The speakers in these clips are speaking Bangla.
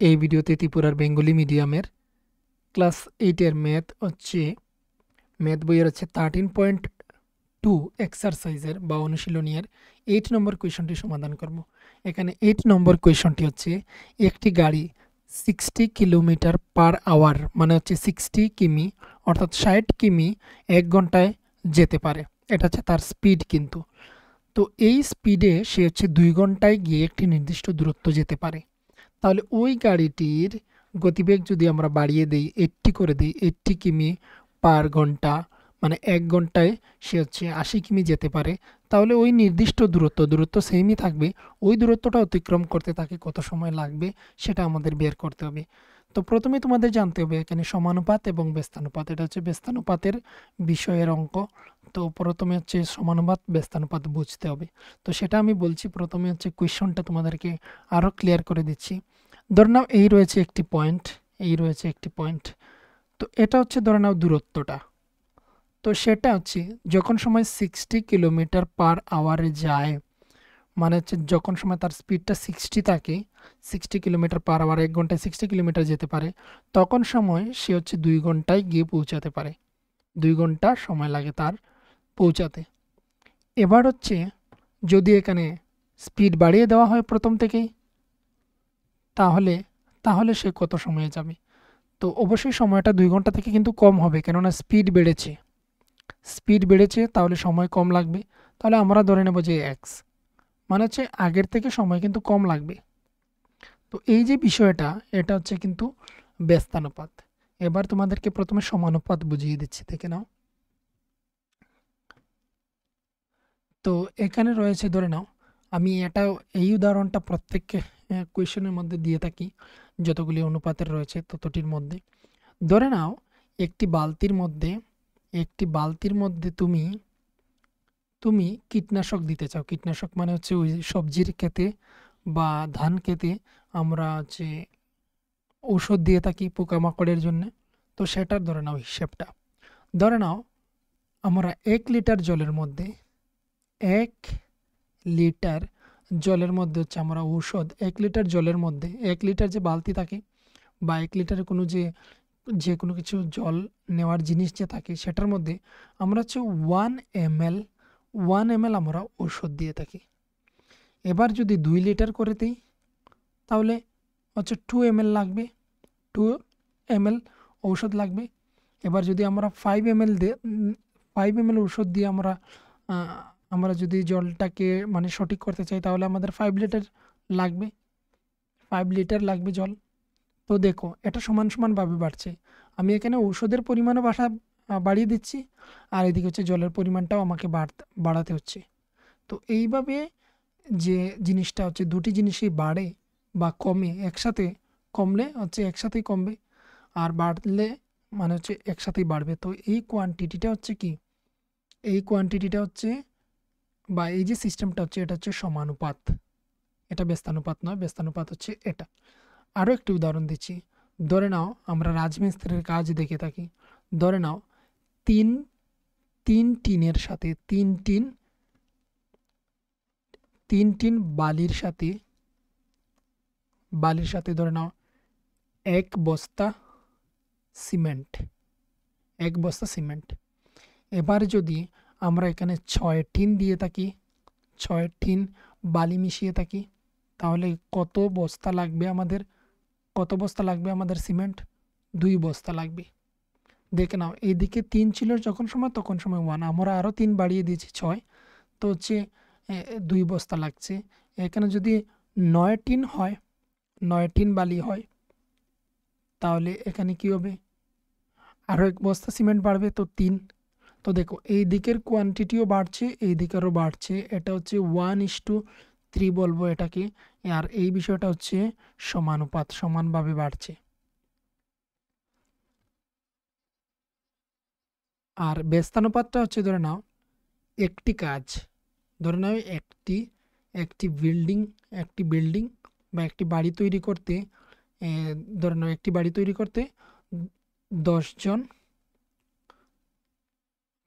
এই ভিডিওতে ত্রিপুরার বেঙ্গলি মিডিয়ামের ক্লাস 8-এর ম্যাথ বইয়ের 13.2 এক্সারসাইজের বা অনুশীলনীর 8 নম্বর কোয়েশনটি সমাধান করব। এখানে 8 নম্বর কোয়েশনটি হচ্ছে, একটি গাড়ি 60 কিলোমিটার পার আওয়ার মানে 60 কিমি অর্থাৎ 60 কিমি 1 ঘন্টায় যেতে পারে। এটা হচ্ছে তার স্পিড। কিন্তু তো এই স্পিডে সে 2 ঘন্টায় গিয়ে একটি নির্দিষ্ট দূরত্ব যেতে পারে। তাহলে ওই গাড়িটির গতিবেগ যদি আমরা বাড়িয়ে দিই, 80 করে দিই, 80 কিমি পার ঘন্টা মানে 1 ঘন্টায় সে 80 কিমি যেতে পারে। তাহলে ওই নির্দিষ্ট দূরত্ব সেমই থাকবে। ওই দূরত্বটা অতিক্রম করতে তাকে কত সময় লাগবে সেটা আমাদের বের করতে হবে। তো প্রথমে তোমাদের জানতে হবে এখানে সমানুপাত এবং ব্যস্তানুপাত। এটা হচ্ছে ব্যস্তানুপাতের বিষয়ের অঙ্ক। তো প্রথমে সমানুপাত ব্যস্তানুপাত বুঝতে হবে। তো সেটা আমি বলছি। প্রথমে কোয়েশনটা তোমাদেরকে আরও ক্লিয়ার করে দিচ্ছি। ধরে নাও এই রয়েছে একটি পয়েন্ট, এই রয়েছে একটি পয়েন্ট। তো এটা ধরে নাও দূরত্বটা। তো সেটা যখন সময় 60 কিলোমিটার পার আওয়ারে যায়, মানে যখন সময় তার স্পিডটা 60 থাকে, 60 কিলোমিটার পার আওয়ার 1 ঘন্টায় 60 কিলোমিটার যেতে পারে, তখন সময় সে 2 ঘন্টায় গিয়ে পৌঁছাতে পারে। 2 ঘন্টা সময় লাগে তার পৌঁছাতে। এবার যদি এখানে স্পিড বাড়িয়ে দেওয়া হয় প্রথম থেকেই, তাহলে তাহলে সে কত সময়ে যাবে? তো অবশ্যই সময়টা 2 ঘন্টা থেকে কিন্তু কম হবে, কেননা স্পিড বেড়েছে। স্পিড বেড়েছে তাহলে সময় কম লাগবে। তাহলে আমরা ধরে নেব যে এক্স, মানে আগের থেকে সময় কিন্তু কম লাগবে। তো এই যে বিষয়টা, এটা কিন্তু ব্যস্তানুপাত। এবার তোমাদেরকে প্রথমে সমানুপাত বুঝিয়ে দিচ্ছি, দেখে নাও। তো এখানে রয়েছে, ধরে নাও, আমি এই উদাহরণটা প্রত্যেক কোয়েশনের মধ্যে দিয়ে থাকি, যতগুলি অনুপাতের রয়েছে ততটির মধ্যে। ধরে নাও একটি বালতির মধ্যে তুমি কীটনাশক দিতে চাও। কীটনাশক মানে ওই সবজির ক্ষেতে বা ধান ক্ষেতে আমরা ঔষধ দিয়ে থাকি পোকামাকড়ের জন্য। তো সেটার ধরে নাও হিসেবটা। ধরে নাও আমরা 1 লিটার জলের মধ্যে 1 লিটার জলের মধ্যে আমরা ঔষধ 1 লিটার জলের মধ্যে 1 লিটার যে বালতি থাকে বা 1 লিটারের কোনো যে কোনো কিছু জল নেওয়ার জিনিস যে থাকে, সেটার মধ্যে আমরা 1 ml আমরা ঔষধ দিয়ে থাকি। এবার যদি 2 লিটার করে দিই, তাহলে 2 ml লাগবে, 2 ml ঔষধ লাগবে। এবার যদি আমরা 5 ml ঔষধ দিয়ে আমরা যদি জলটাকে মানে সঠিক করতে চাই, তাহলে আমাদের 5 লিটার লাগবে, 5 লিটার লাগবে জল। তো দেখো এটা সমান সমানভাবে বাড়ছে। আমি এখানে ঔষধের পরিমাণও বাড়িয়ে দিচ্ছি, আর এদিকে জলের পরিমাণটাও আমাকে বাড়াতে হচ্ছে। তো এইভাবে যে জিনিসটা দুটি জিনিসই বাড়ে বা কমে একসাথে, কমলে একসাথেই কমবে, আর বাড়লে মানে একসাথেই বাড়বে। তো এই কোয়ান্টিটিটা কি, এই কোয়ান্টিটিটা বা এই যে সিস্টেমটা এটা সমানুপাত। এটা ব্যস্তানুপাত নয়, ব্যস্তানুপাত এটা। আরও একটি উদাহরণ দিচ্ছি। ধরে নাও আমরা রাজমিস্ত্রির কাজ দেখে থাকি। ধরে নাও তিন টিনের সাথে তিন টিন বালির সাথে ধরে নাও 1 বস্তা সিমেন্ট। এবার যদি আমরা এখানে 6 টিন দিয়ে থাকি, 6 টিন বালি মিশিয়ে থাকি, তাহলে কত বস্তা লাগবে আমাদের সিমেন্ট? 2 বস্তা লাগবে। দেখে নাও এইদিকে 3 ছিল তখন সময় 1, আমরা আরও 3 বাড়িয়ে দিয়েছি 6, তো 2 বস্তা লাগছে। এখানে যদি 9 টিন হয়, 9 টিন বালি হয়, তাহলে এখানে কি হবে? আরও 1 বস্তা সিমেন্ট বাড়বে, তো 3। তো দেখো এই দিকের কোয়ান্টিটিও বাড়ছে, এই দিকেরও বাড়ছে। এটা 1:3 বলবো এটাকে। আর এই বিষয়টা সমানুপাত, সমানভাবে বাড়ছে। আর ব্যস্তানুপাতটা ধরে নাও একটি বিল্ডিং বা একটি বাড়ি তৈরি করতে, ধরে নাও একটি বাড়ি তৈরি করতে 10 জন,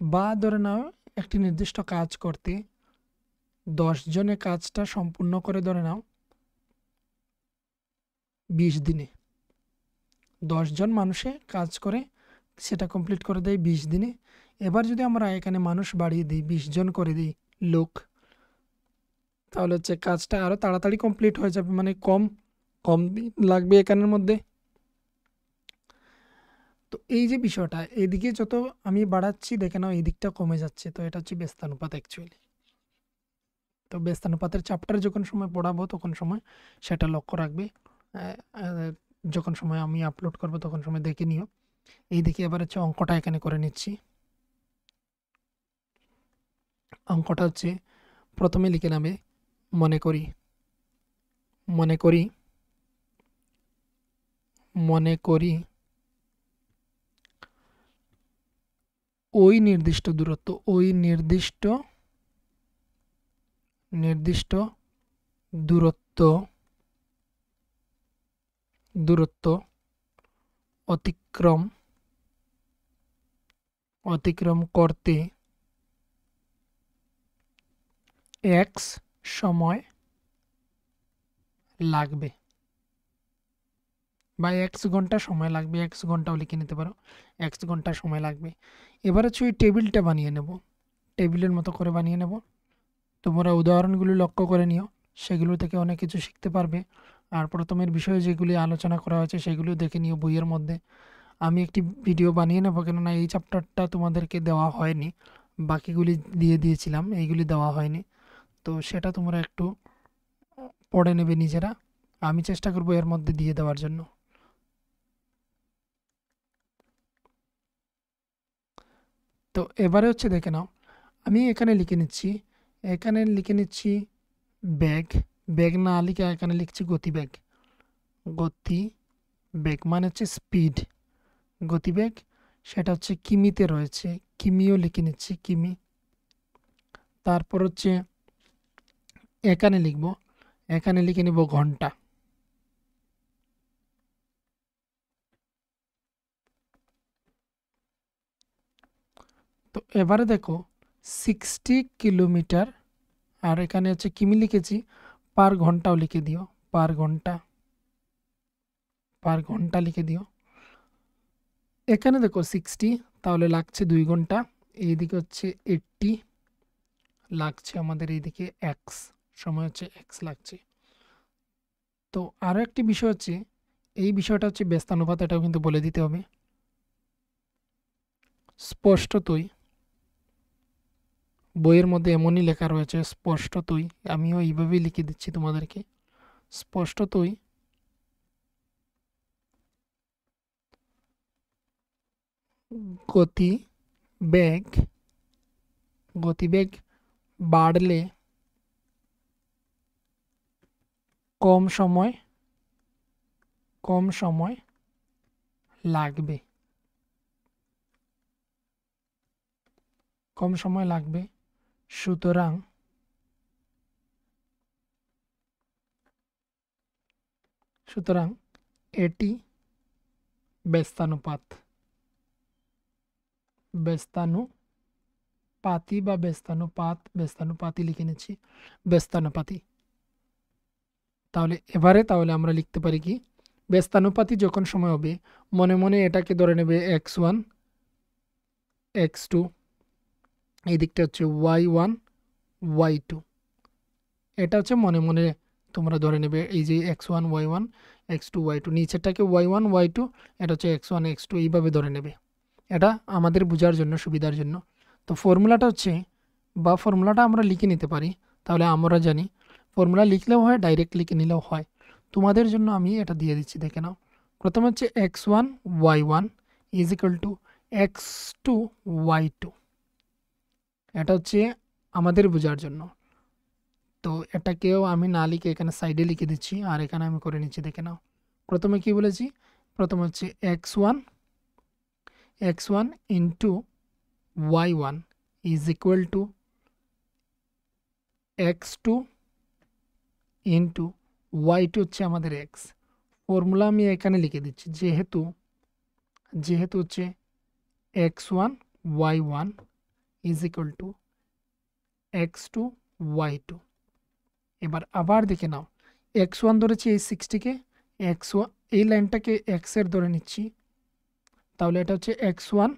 বা ধরে নাও একটি নির্দিষ্ট কাজ করতে 10 জনে কাজটা সম্পূর্ণ করে ধরে নাও 20 দিনে। 10 জন মানুষে কাজ করে সেটা কমপ্লিট করে দেয় 20 দিনে। এবার যদি আমরা এখানে মানুষ বাড়িয়ে দিই, 20 জন করে দিই লোক, তাহলে হচ্ছে কাজটা আরও তাড়াতাড়ি কমপ্লিট হয়ে যাবে, মানে কম কম দিন লাগবে এখানের মধ্যে। তো এই যে বিষয়টা, এদিকে যত আমি বাড়াচ্ছি দেখে নাও এই দিকটা কমে যাচ্ছে, তো এটা হচ্ছে ব্যস্তানুপাত অ্যাকচুয়ালি। তো ব্যস্তানুপাতের চ্যাপ্টার যখন সময় পড়াবো তখন সময় সেটা লক্ষ্য রাখবে। যখন সময় আমি আপলোড করব তখন সময় দেখে নিও। এই দিকে এবার হচ্ছে অঙ্কটা এখানে করে নিচ্ছি। অঙ্কটা হচ্ছে প্রথমে লিখে নেবে মনে করি, মনে করি, মনে করি ওই নির্দিষ্ট দূরত্ব, ওই নির্দিষ্ট নির্দিষ্ট দূরত্ব দূরত্ব অতিক্রম অতিক্রম করতে x সময় লাগবে, বা x ঘন্টা সময় লাগবে, x ঘন্টাও লিখে নিতে পারো, x ঘন্টা সময় লাগবে। এবার হচ্ছে ওই টেবিলটা বানিয়ে নেব, টেবিলের মতো করে বানিয়ে নেব। তোমরা উদাহরণগুলো লক্ষ্য করে নিও, সেগুলো থেকে অনেক কিছু শিখতে পারবে। আর প্রথমের বিষয়ে যেগুলি আলোচনা করা হয়েছে সেগুলো দেখে নিও বইয়ের মধ্যে। আমি একটি ভিডিও বানিয়ে নেব, কেননা এই চ্যাপ্টারটা তোমাদেরকে দেওয়া হয়নি, বাকিগুলি দিয়ে দিয়েছিলাম, এইগুলি দেওয়া হয়নি। তো সেটা তোমরা একটু পড়ে নেবে নিজেরা, আমি চেষ্টা করবো এর মধ্যে দিয়ে দেওয়ার জন্য। তো এবারে হচ্ছে দেখে নাও, আমি এখানে লিখে নিচ্ছি, এখানে লিখে নিচ্ছি বেগ, বেগ না লিখে এখানে লিখছি গতিবেগ। গতিবেগ মানে হচ্ছে স্পিড, গতিবেগ সেটা হচ্ছে কিমিতে রয়েছে, কিমিও লিখে নিচ্ছি, কিমি। তারপর হচ্ছে এখানে লিখব, এখানে লিখে নিব ঘন্টা। তো এবারে দেখো 60 কিলোমিটার, আর এখানে হচ্ছে কিমি লিখেছি, পার ঘন্টাও লিখে দিও, পার ঘন্টা, পার ঘন্টা লিখে দিও। এখানে দেখো 60, তাহলে লাগছে 2 ঘন্টা। এইদিকে হচ্ছে 80 লাগছে আমাদের, এইদিকে এক্স সময় হচ্ছে এক্স লাগছে। তো আরও একটি বিষয় হচ্ছে, এই বিষয়টা হচ্ছে ব্যস্তানুপাত, এটাও কিন্তু বলে দিতে হবে। স্পষ্টতই বইয়ের মধ্যে এমনই লেখা রয়েছে, স্পষ্টতই, আমিও এইভাবেই লিখে দিচ্ছি তোমাদেরকে, স্পষ্টতই গতিবেগ গতিবেগ বাড়লে কম সময় লাগবে, কম সময় লাগবে। সুতরাং সুতরাং এটি ব্যস্তানুপাত, ব্যস্তানুপাতি বা ব্যস্তানুপাত, ব্যস্তানুপাতি লিখে নিচ্ছি, ব্যস্তানুপাতি। তাহলে আমরা লিখতে পারি কি, ব্যস্তানুপাতি যখন সময় হবে, মনে মনে এটাকে ধরে নেবে x1 x2, এই দিকটা হচ্ছে y1 y2, এটা হচ্ছে মনে মনে তোমরা ধরে নেবে, এই যে x1 y1 x2 y2, নিচেরটাকে y1 y2, এটা হচ্ছে x1 x2, এইভাবে ধরে নেবে, এটা আমাদের বোঝার জন্য, সুবিধার জন্য। তো ফর্মুলাটা হচ্ছে, বা ফর্মুলাটা আমরা লিখে নিতে পারি, তাহলে আমরা জানি ফর্মুলা লিখলেও হয়, ডাইরেক্ট লিখে নিলেও হয়। তোমাদের জন্য আমি এটা দিয়ে দিচ্ছি, দেখে নাও। প্রথমে হচ্ছে x1 y1 is equal to x2 y2, এটা হচ্ছে আমাদের বোঝার জন্য। তো এটাকেও আমি না লিখে এখানে সাইডে লিখে দিচ্ছি, আর এখানে আমি করে নিচ্ছি, দেখে নাও। প্রথমে কি বলেছি, প্রথমে হচ্ছে x1 into y1 is equal to x2 into y2 হচ্ছে আমাদের x। ফর্মুলা আমি এখানে লিখে দিচ্ছি, যেহেতু হচ্ছে x1 y1 is equal to x2 y2। এবার আবার দেখে নাও, x1 ধরেছি এই 60কে, এক্স ওয়ান, এই লাইনটাকে এক্সের ধরে নিচ্ছি, তাহলে এটা হচ্ছে x1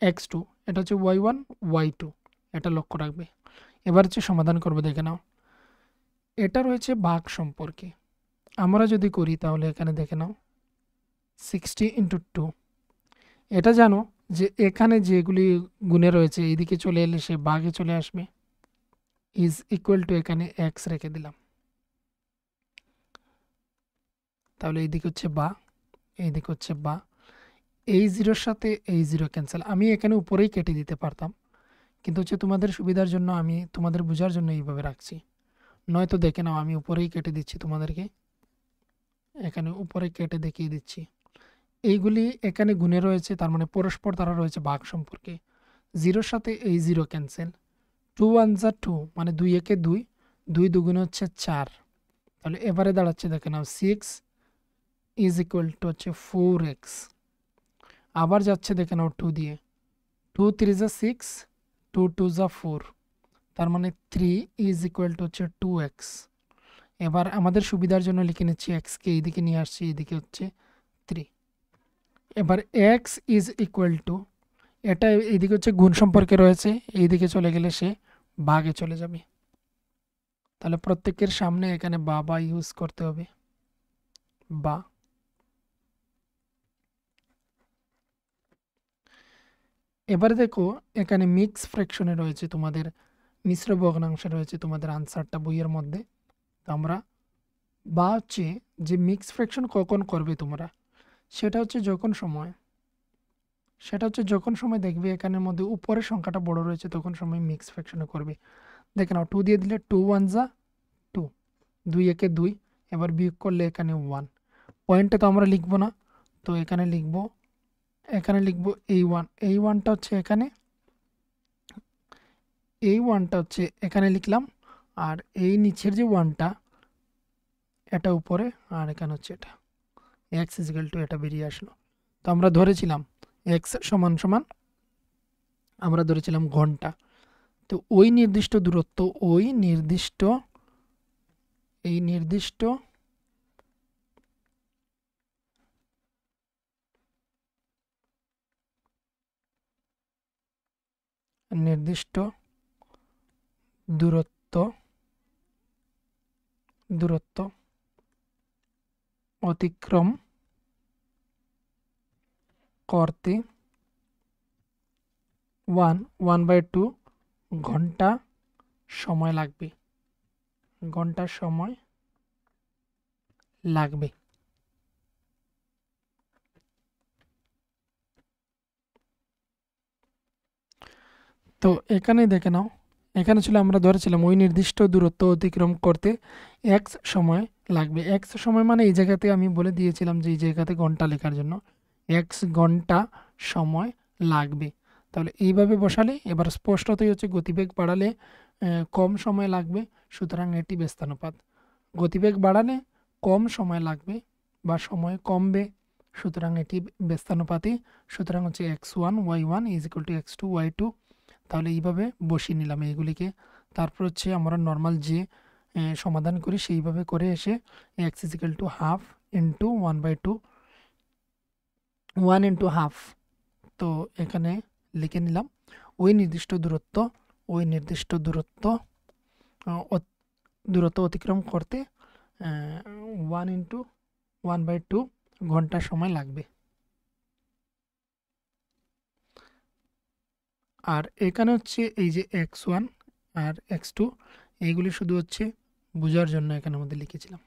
x2, এটা হচ্ছে y1 y2, এটা লক্ষ্য রাখবে। এবার হচ্ছে সমাধান করবে, দেখে নাও। এটা রয়েছে ভাগ সম্পর্কে, আমরা যদি করি তাহলে এখানে দেখে নাও 60 × 2, এটা জানো যে এখানে যেগুলি গুণে রয়েছে এইদিকে চলে এলে সে ভাগে চলে আসবে, ইজ ইকুয়াল টু এখানে এক্স রেখে দিলাম, তাহলে এইদিকে হচ্ছে বা, এইদিকে হচ্ছে বা, এই জিরোর সাথে এই জিরো ক্যান্সেল। আমি এখানে উপরেই কেটে দিতে পারতাম, কিন্তু হচ্ছে তোমাদের সুবিধার জন্য আমি তোমাদের বোঝার জন্য এইভাবে রাখছি, নয়তো দেখে নাও আমি উপরেই কেটে দিচ্ছি তোমাদেরকে, এখানে উপরে কেটে দেখিয়ে দিচ্ছি। এইগুলি এখানে গুণে রয়েছে, তার মানে পরস্পর তারা রয়েছে ভাগ সম্পর্কে। জিরোর সাথে এই জিরো ক্যান্সেল, 2 1 যা 2, মানে 2 একে 2, 2 দুগুণে হচ্ছে 4, তাহলে এবারে দাঁড়াচ্ছে দেখে নাও 6 ইজ ইকুয়াল টু হচ্ছে 4x, আবার যাচ্ছে দেখে নাও 2 দিয়ে, 2 3 যা 6, 2 2 যা 4, তার মানে 3 ইজ ইকুয়াল টু হচ্ছে 2x। এবার আমাদের সুবিধার জন্য লিখে নিচ্ছি এক্সকে এইদিকে নিয়ে আসছি, এইদিকে হচ্ছে 3। এবার এক্স ইজ ইকুয়াল টু, এটা এইদিকে হচ্ছে গুণ সম্পর্কে রয়েছে, এইদিকে চলে গেলে সে ভাগে চলে যাবে, তাহলে প্রত্যেকের সামনে এখানে বা ইউজ করতে হবে, বা। এবারে দেখো এখানে মিক্স ফ্র্যাকশনে রয়েছে তোমাদের, মিশ্র ভগ্নাংশে রয়েছে তোমাদের আনসারটা বইয়ের মধ্যে। তো আমরা বা হচ্ছে যে মিক্স ফ্র্যাকশন কখন করবে তোমরা, সেটা হচ্ছে যখন সময় দেখবে এখানের মধ্যে উপরের সংখ্যাটা বড় রয়েছে, তখন সময় মিক্স ফ্র্যাকশনে করবে। দেখে নাও 2 দিয়ে দিলে 2 1 যা 2, 2 একে 2, এবার বিয়োগ করলে এখানে 1, পয়েন্টে তো আমরা লিখবো না, তো এখানে লিখবো এই 1, এই 1টা হচ্ছে এখানে, এই 1টা হচ্ছে এখানে লিখলাম, আর এই নিচের যে 1টা এটা উপরে, আর এখানে হচ্ছে এটা এক্স ইজিক্যাল টু, এটা বেরিয়ে আসলো। তো আমরা ধরেছিলাম এক্স সমান সমান, আমরা ধরেছিলাম ঘন্টা, তো ওই নির্দিষ্ট দূরত্ব, এই নির্দিষ্ট দূরত্ব অতিক্রম করতে 1/2 ঘন্টা সময় লাগবে, তো এখানে দেখে নাও, এখানে ছিল আমরা ধরেছিলাম ওই নির্দিষ্ট দূরত্ব অতিক্রম করতে এক্স সময় লাগবে। এক্স সময় মানে এই জায়গাতে আমি বলে দিয়েছিলাম যে এই জায়গাতে ঘন্টা লেখার জন্য এক্স ঘন্টা সময় লাগবে। তাহলে এইভাবে বসালে এবার স্পষ্টতই হচ্ছে গতিবেগ বাড়ালে কম সময় লাগবে, সুতরাং এটি ব্যস্তানুপাত। গতিবেগ বাড়ালে কম সময় লাগবে বা সময় কমবে, সুতরাং এটি ব্যস্তানুপাতী। সুতরাং হচ্ছে x1 y1 is equal to x2 y2। তাহলে এইভাবে বসিয়ে নিলাম এইগুলিকে, তারপর হচ্ছে আমরা নর্মাল যে সমাধান করি সেইভাবে করে এসে x is equal to half into 1/2, 1 into half, তো এখানে লিখে নিলাম ওই নির্দিষ্ট দূরত্ব অতিক্রম করতে 1 ইন্টু 1/2 ঘন্টা সময় লাগবে। আর এখানে হচ্ছে এই যে x1 আর x2 এইগুলি শুধু হচ্ছে বোঝার জন্য এখানের মধ্যে লিখেছিলাম।